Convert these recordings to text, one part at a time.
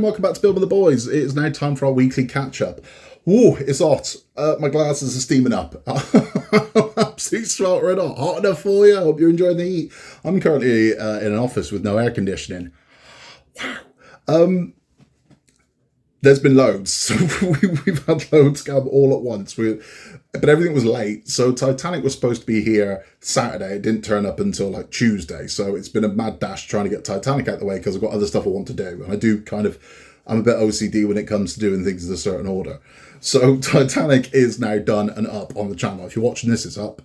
welcome back to Build with the Boys. It is now time for our weekly catch-up. Ooh, it's hot. My glasses are steaming up. Absolutely sweltering hot. Hot enough for you. I hope you're enjoying the heat. I'm currently in an office with no air conditioning. Wow. There's been loads. So we've had loads come all at once. But everything was late. So Titanic was supposed to be here Saturday. It didn't turn up until like Tuesday. So it's been a mad dash trying to get Titanic out of the way because I've got other stuff I want to do. And I'm a bit OCD when it comes to doing things in a certain order. So Titanic is now done and up on the channel. If you're watching this, it's up.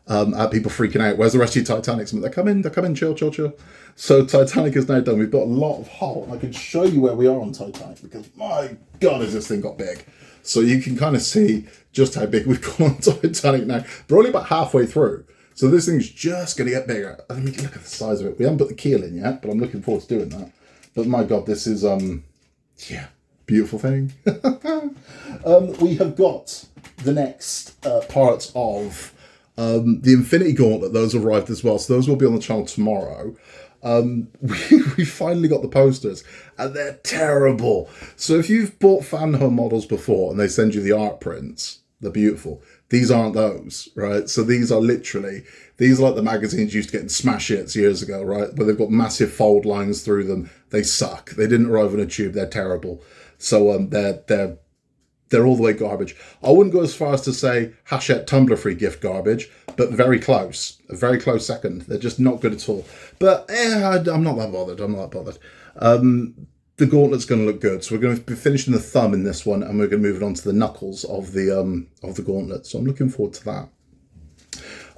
People freaking out. Where's the rest of your Titanics? They come in, chill. So Titanic is now done. We've got a lot of hot. I can show you where we are on Titanic because my God, has this thing got big. So you can kind of see just how big we've gone on Titanic now. We're only about halfway through. So this thing's just going to get bigger. I mean, you can look at the size of it. We haven't put the keel in yet, but I'm looking forward to doing that. But my God, this is, beautiful thing. We have got the next part of the Infinity Gauntlet. Those arrived as well. So those will be on the channel tomorrow. We finally got the posters and they're terrible. So if you've bought fan home models before and they send you the art prints, they're beautiful. These aren't those, right? So these are like the magazines you used to get in smash hits years ago, right? Where they've got massive fold lines through them. They suck. They didn't arrive in a tube. They're terrible. So they're all the way garbage. I wouldn't go as far as to say Hachette Tumblr free gift garbage, but very close. A very close second. They're just not good at all. But I'm not that bothered. The gauntlet's going to look good. So we're going to be finishing the thumb in this one, and we're going to move it on to the knuckles of the gauntlet. So I'm looking forward to that.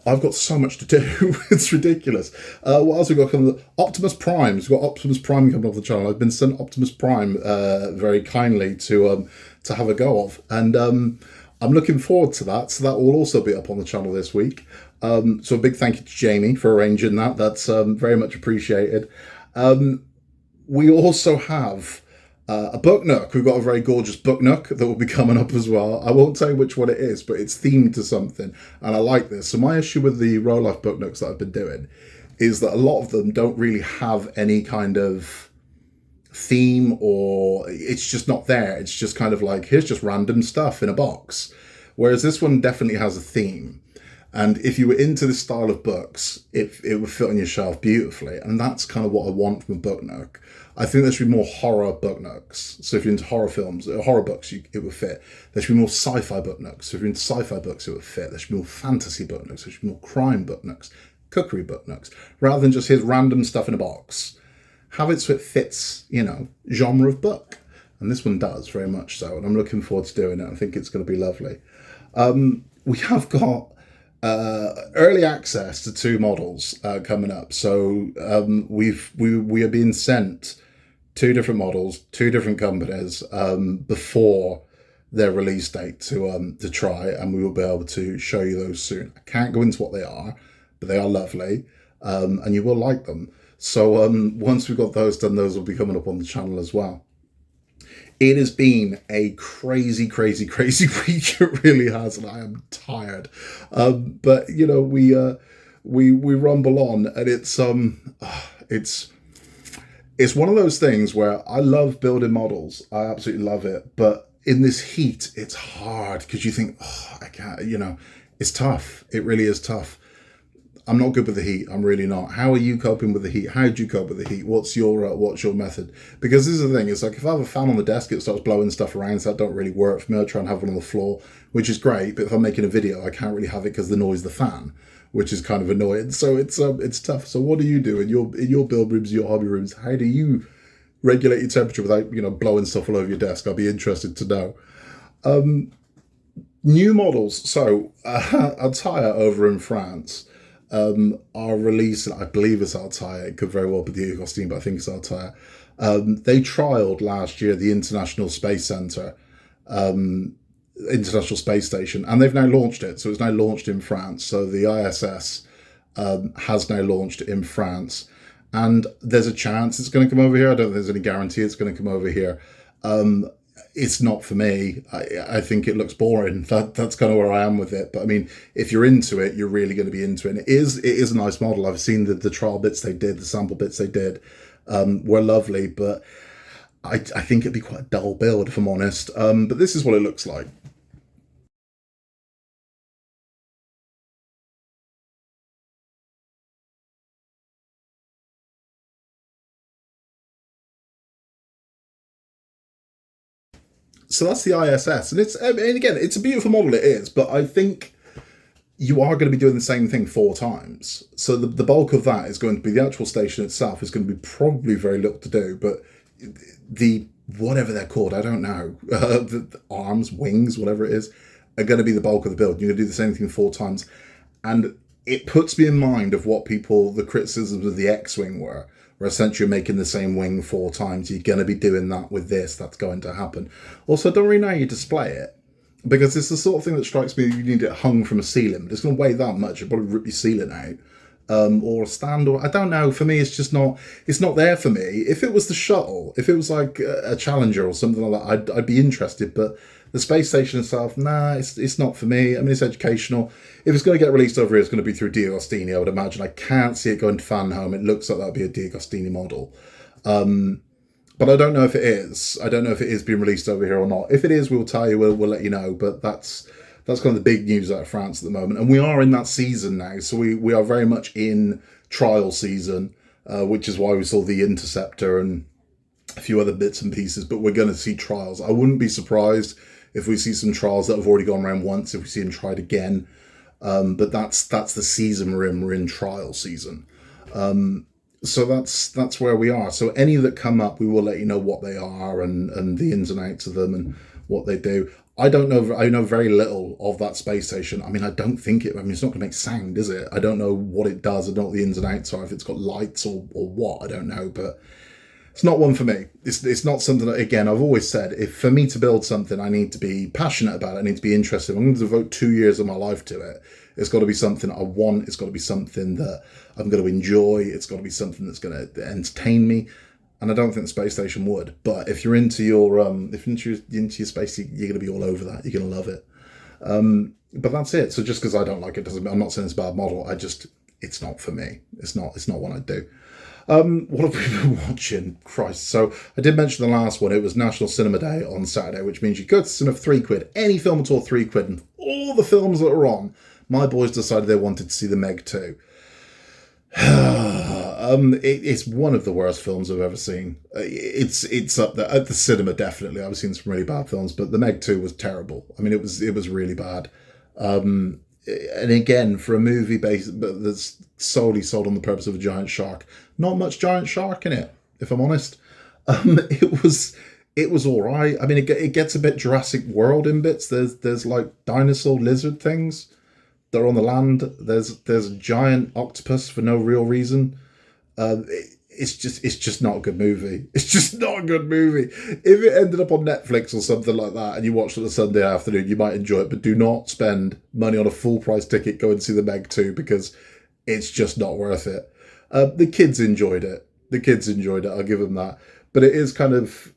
I've got so much to do. It's ridiculous. What else have we got coming? Optimus Prime. We've got Optimus Prime coming off the channel. I've been sent Optimus Prime very kindly to have a go of. And I'm looking forward to that. So that will also be up on the channel this week. So a big thank you to Jamie for arranging that. That's very much appreciated. We also have a book nook. We've got a very gorgeous book nook that will be coming up as well. I won't say which one it is, but it's themed to something, and I like this. So my issue with the Row Life book nooks that I've been doing is that a lot of them don't really have any kind of theme, or it's just not there. It's just kind of like, here's just random stuff in a box. Whereas this one definitely has a theme. And if you were into this style of books, it would fit on your shelf beautifully. And that's kind of what I want from a book nook. I think there should be more horror book nooks. So if you're into horror films, horror books, it would fit. There should be more sci-fi book nooks. So if you're into sci-fi books, it would fit. There should be more fantasy book nooks. There should be more crime book nooks, cookery book nooks. Rather than just here's random stuff in a box. Have it so it fits, genre of book. And this one does, very much so. And I'm looking forward to doing it. I think it's going to be lovely. We have got early access to 2 models coming up. So we are being sent 2 different models, 2 different companies before their release date to try, and we will be able to show you those soon. I can't go into what they are, but they are lovely, and you will like them. So once we've got those done, those will be coming up on the channel as well. It has been a crazy week. It really has, and I am tired. But we rumble on, and it's one of those things where I love building models. I absolutely love it. But in this heat, it's hard because you think, I can't. It's tough. It really is tough. I'm not good with the heat. I'm really not. How are you coping with the heat? How do you cope with the heat? What's your method? Because this is the thing. It's like if I have a fan on the desk, it starts blowing stuff around. So that don't really work for me. I try and have one on the floor, which is great. But if I'm making a video, I can't really have it because the noise of the fan, which is kind of annoying. So it's tough. So what do you do in your build rooms, your hobby rooms? How do you regulate your temperature without blowing stuff all over your desk? I'll be interested to know. New models. So Attire over in France. Are releasing, I believe it's Altair, it could very well be the costume, but I think it's Altair. They trialled last year the International Space Centre, International Space Station, and they've now launched it. So it's now launched in France. So the ISS has now launched in France, and there's a chance it's going to come over here. I don't think there's any guarantee it's going to come over here. It's not for me. I think it looks boring. That's kind of where I am with it. But I mean, if you're into it, you're really going to be into it. And it is a nice model. I've seen the trial bits they did, the sample bits they did were lovely. But I think it'd be quite a dull build, if I'm honest. But this is what it looks like. So that's the ISS, and again, it's a beautiful model. It is, but I think you are going to be doing the same thing 4 times. So the bulk of that is going to be the actual station itself. Is going to be probably very little to do, but the whatever they're called, I don't know, the arms, wings, whatever it is, are going to be the bulk of the build. You're going to do the same thing 4 times, and it puts me in mind of what the criticisms of the X-wing were. Where essentially you're making the same wing 4 times. You're going to be doing that with this. That's going to happen. Also, don't really know how you display it, because it's the sort of thing that strikes me you need it hung from a ceiling, but it's going to weigh that much. It'll probably rip your ceiling out. Or a stand, or I don't know. For me, it's not there for me. If it was the shuttle, if it was like a Challenger or something like that, I'd be interested. But the space station itself, nah, it's not for me. I mean, it's educational. If it's going to get released over here, it's going to be through D'Agostini, I would imagine. I can't see it going to Fan Home. It looks like that'd be a D'Agostini model. But I don't know if it is. I don't know if it is being released over here or not. If it is, we'll tell you. We'll let you know. But that's kind of the big news out of France at the moment. And we are in that season now. So we are very much in trial season, which is why we saw the Interceptor and a few other bits and pieces. But we're going to see trials. I wouldn't be surprised if we see some trials that have already gone around once, if we see them tried again. But that's the season we're in. We're in trial season. So that's where we are. So any that come up, we will let you know what they are and the ins and outs of them and what they do. I don't know. I know very little of that space station. I mean, I don't think it. I mean, it's not going to make sound, is it? I don't know what it does. I don't know what the ins and outs are. If it's got lights or what, I don't know. But it's not one for me. It's not something that, again, I've always said, if for me to build something, I need to be passionate about it. I need to be interested. I'm going to devote 2 years of my life to it. It's got to be something I want. It's got to be something that I'm going to enjoy. It's got to be something that's going to entertain me. And I don't think the space station would. But if you're into your into your space, you're going to be all over that. You're going to love it. But that's it. So just because I don't like it doesn't mean I'm not saying it's a bad model. It's not for me. It's not what I do. What have we been watching? Christ. So I did mention the last one. It was National Cinema Day on Saturday, which means you go to cinema for £3. Any film at all, £3. And all the films that are on, my boys decided they wanted to see The Meg 2. It's one of the worst films I've ever seen. It's up there at the cinema, definitely. I've seen some really bad films, but The Meg 2 was terrible. I mean, it was really bad. And again, for a movie that's solely sold on the purpose of a giant shark, not much giant shark in it, if I'm honest. It was all right. I mean, it gets a bit Jurassic World in bits. There's like dinosaur lizard things. They're on the land. There's a giant octopus for no real reason. It's just not a good movie. It's just not a good movie. If it ended up on Netflix or something like that and you watched it on a Sunday afternoon, you might enjoy it, but do not spend money on a full price ticket, go and see The Meg 2, because it's just not worth it. The kids enjoyed it. I'll give them that. But it is kind of...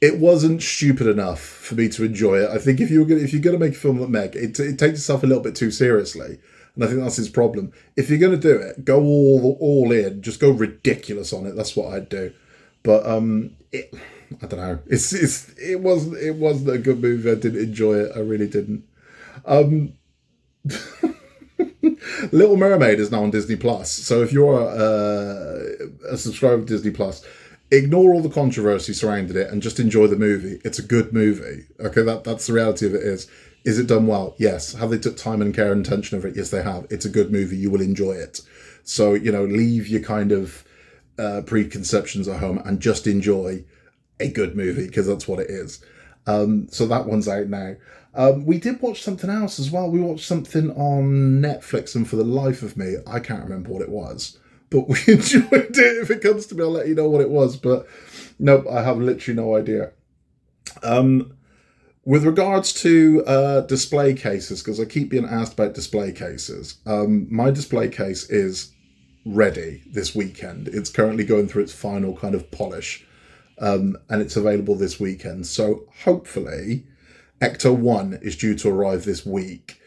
It wasn't stupid enough for me to enjoy it. I think if you're going to make a film like Meg, it takes itself a little bit too seriously. And I think that's his problem. If you're going to do it, go all in. Just go ridiculous on it. That's what I'd do. But I don't know. It wasn't a good movie. I didn't enjoy it. I really didn't. Little Mermaid is now on Disney Plus. So if you're a subscriber to Disney Plus, ignore all the controversy surrounding it and just enjoy the movie. It's a good movie. Okay, that's the reality of it is. Is it done well? Yes. Have they took time and care and attention of it? Yes, they have. It's a good movie. You will enjoy it. So, leave your kind of preconceptions at home and just enjoy a good movie, because that's what it is. So that one's out now. We did watch something else as well. We watched something on Netflix, and for the life of me, I can't remember what it was. But we enjoyed it. If it comes to me, I'll let you know what it was. But nope, I have literally no idea. With regards to display cases, because I keep being asked about display cases, my display case is ready this weekend. It's currently going through its final kind of polish, and it's available this weekend. So hopefully, Ecto 1 is due to arrive this week.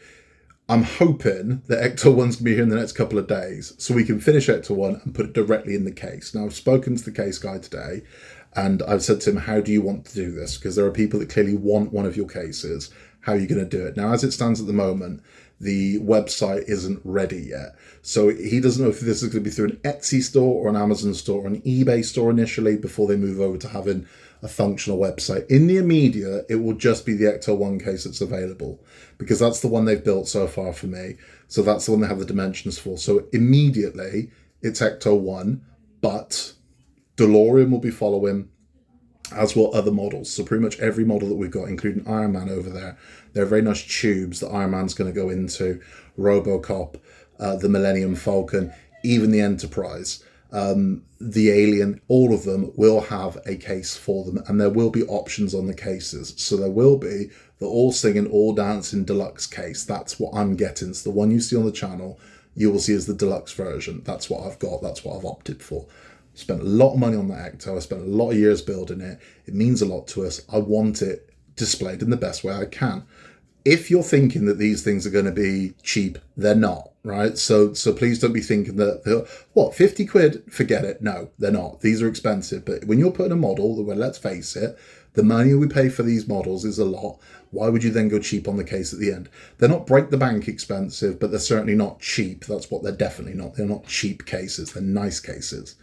I'm hoping that Ecto 1's going to be here in the next couple of days so we can finish Ecto 1 and put it directly in the case. Now, I've spoken to the case guy today and I've said to him, how do you want to do this? Because there are people that clearly want one of your cases. How are you going to do it? Now, as it stands at the moment, the website isn't ready yet. So he doesn't know if this is going to be through an Etsy store or an Amazon store or an eBay store initially before they move over to having a functional website. In the immediate, it will just be the Ecto 1 case that's available because that's the one they've built so far for me. So that's the one they have the dimensions for. So immediately, it's Ecto 1, but DeLorean will be following, as will other models. So pretty much every model that we've got, including Iron Man over there, they're very nice tubes that Iron Man's going to go into, RoboCop, the Millennium Falcon, even the Enterprise, the Alien, all of them will have a case for them, and there will be options on the cases. So there will be the all singing, all dancing deluxe case. That's what I'm getting. So the one you see on the channel, you will see as the deluxe version. That's what I've got. That's what I've opted for. Spent a lot of money on that Ecto. I spent a lot of years building it. It means a lot to us. I want it displayed in the best way I can. If you're thinking that these things are going to be cheap, they're not, right? So please don't be thinking that, what, 50 quid? Forget it. No, they're not. These are expensive. But when you're putting a model, where let's face it, the money we pay for these models is a lot. Why would you then go cheap on the case at the end? They're not break the bank expensive, but they're certainly not cheap. That's what they're definitely not. They're not cheap cases. They're nice cases.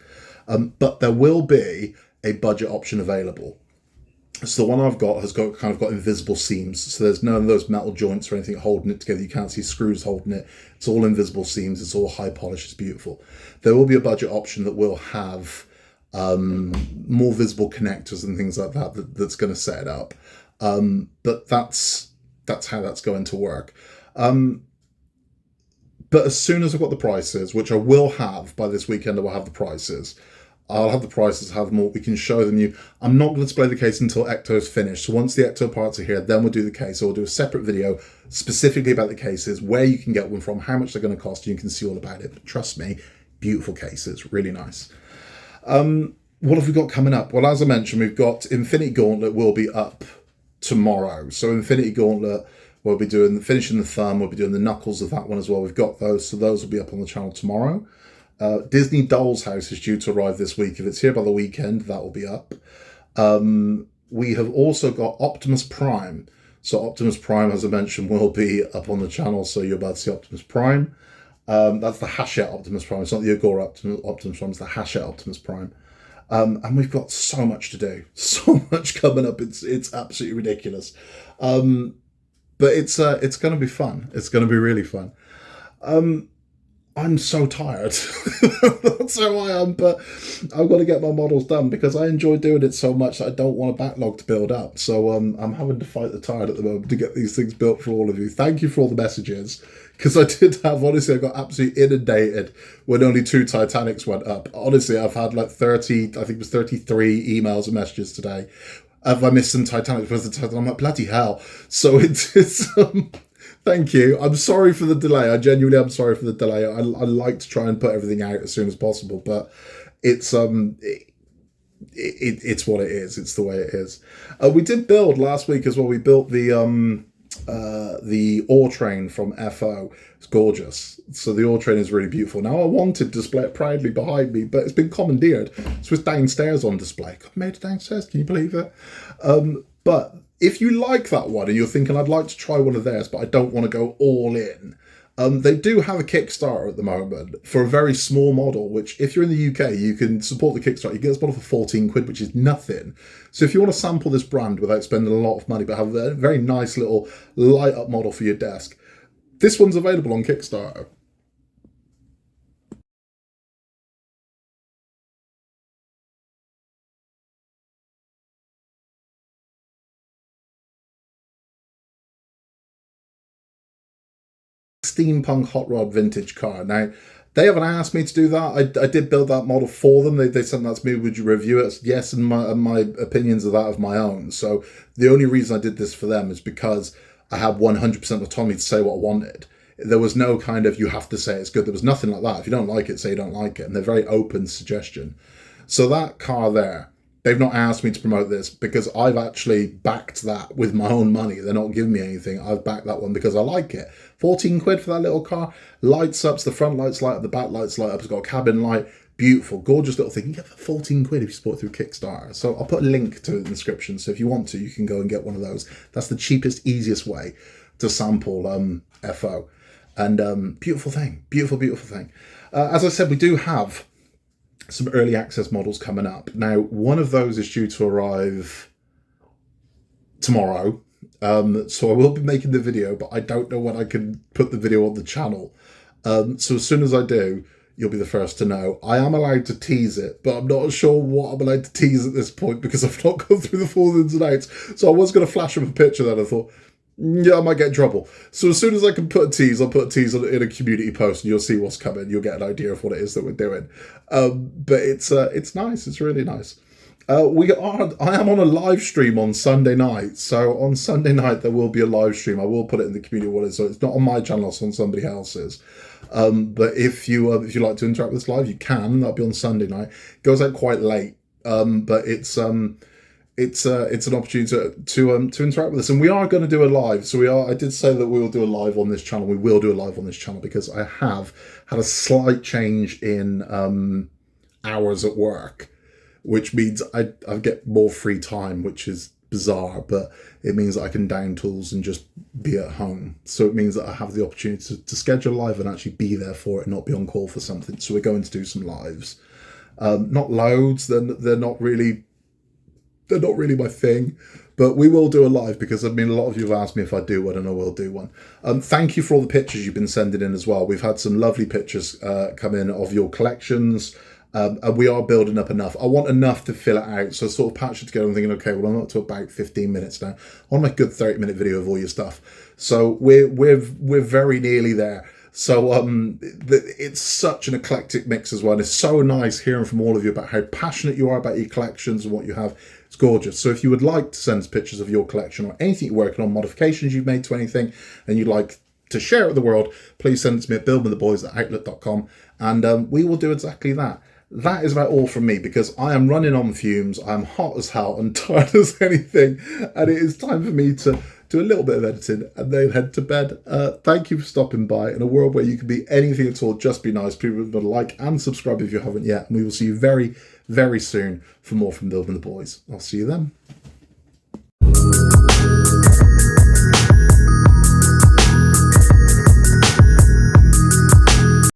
But there will be a budget option available. So the one I've got has got invisible seams. So there's none of those metal joints or anything holding it together. You can't see screws holding it. It's all invisible seams. It's all high polish. It's beautiful. There will be a budget option that will have more visible connectors and things like that that's going to set it up. But that's how that's going to work. But as soon as I've got the prices, which I will have by this weekend, I will have the prices. I'll have the prices, have them all. We can show them you. I'm not going to display the case until Ecto is finished. So once the Ecto parts are here, then we'll do the case. So we'll do a separate video specifically about the cases, where you can get one from, how much they're going to cost. You can see all about it. But trust me, beautiful cases, really nice. What have we got coming up? Well, as I mentioned, we've got Infinity Gauntlet will be up tomorrow. So Infinity Gauntlet, we'll be doing finishing the thumb. We'll be doing the knuckles of that one as well. We've got those, so those will be up on the channel tomorrow. Disney Doll's House is due to arrive this week. If it's here by the weekend, that will be up. We have also got Optimus Prime. So Optimus Prime, as I mentioned, will be up on the channel. So you're about to see Optimus Prime. That's the Hachette Optimus Prime. It's not the Agora Optimus Prime. It's the Hachette Optimus Prime. And we've got so much to do. So much coming up. It's absolutely ridiculous. But it's going to be fun. It's going to be really fun. I'm so tired. That's how I am, but I've got to get my models done because I enjoy doing it so much that I don't want a backlog to build up. So I'm having to fight the tide at the moment to get these things built for all of you. Thank you for all the messages, because I did have, honestly, I got absolutely inundated when only 2 Titanics went up. Honestly, I've had like 30, I think it was 33 emails and messages today. Have I missed some Titanic? I'm like, bloody hell. So it's thank you. I'm sorry for the delay. I genuinely am sorry for the delay. I like to try and put everything out as soon as possible, but it's it's what it is. It's the way it is. We did build last week as well. We built the ore train from FO. It's gorgeous. So the ore train is really beautiful. Now I wanted to display it proudly behind me, but it's been commandeered. So it's downstairs on display. God, made it downstairs. Can you believe it? But if you like that one and you're thinking, I'd like to try one of theirs, but I don't want to go all in, they do have a Kickstarter at the moment for a very small model, which if you're in the UK, you can support the Kickstarter. You get this model for 14 quid, which is nothing. So if you want to sample this brand without spending a lot of money, but have a very nice little light up model for your desk, this one's available on Kickstarter. Steampunk hot rod vintage car. Now, they haven't asked me to do that. I did build that model for them. They sent that to me. Would you review it? Yes, and my opinions of that of my own. So the only reason I did this for them is because I had 100% autonomy to say what I wanted. There was no kind of, you have to say it's good. There was nothing like that. If you don't like it, say you don't like it. And they're very open to suggestion. So that car there They've not asked me to promote this because I've actually backed that with my own money. They're not giving me anything. I've backed that one because I like it. 14 quid for that little car. Lights up, the front lights light up, the back lights light up. It's got a cabin light. Beautiful, gorgeous little thing. You get for 14 quid if you support through Kickstarter. So I'll put a link to it in the description. So if you want to, you can go and get one of those. That's the cheapest, easiest way to sample FO. And beautiful thing. Beautiful, beautiful thing. As I said, we do have some early access models coming up. Now, one of those is due to arrive tomorrow. So I will be making the video, but I don't know when I can put the video on the channel. So as soon as I do, you'll be the first to know. I am allowed to tease it, but I'm not sure what I'm allowed to tease at this point because I've not gone through the full ins and outs. So I was going to flash up a picture then. I thought, yeah, I might get in trouble. So as soon as I can put a tease, I'll put a tease in a community post and you'll see what's coming. You'll get an idea of what it is that we're doing. But it's nice. It's really nice. I am on a live stream on Sunday night. So on Sunday night, there will be a live stream. I will put it in the community wallet. So it's not on my channel, it's on somebody else's. But if you like to interact with us live, you can. That'll be on Sunday night. It goes out quite late. But it's an opportunity to interact with us, and we are going to do a live. So I did say that we will do a live on this channel. We will do a live on this channel because I have had a slight change in hours at work, which means I get more free time, which is bizarre, but it means that I can down tools and just be at home. So it means that I have the opportunity to schedule live and actually be there for it and not be on call for something. So we're going to do some lives. Not loads. They're not really my thing, but we will do a live because a lot of you have asked me if I do one, and I will do one. Thank you for all the pictures you've been sending in as well. We've had some lovely pictures come in of your collections, and we are building up enough. I want enough to fill it out, so I sort of patched it together and thinking, okay, well, I'm up to about 15 minutes now. I want to make a good 30-minute video of all your stuff. So we're very nearly there. So it's such an eclectic mix as well. And it's so nice hearing from all of you about how passionate you are about your collections and what you have. It's gorgeous. So if you would like to send us pictures of your collection or anything you're working on, modifications you've made to anything, and you'd like to share it with the world, please send it to me at buildwiththeboys@outlook.com, and we will do exactly that. That is about all from me because I am running on fumes. I'm hot as hell and tired as anything, and it is time for me to do a little bit of editing and then head to bed. Thank you for stopping by. In a world where you can be anything at all, just be nice. Please remember to like and subscribe if you haven't yet, and we will see you very, very soon for more from Building the Boys. I'll see you then.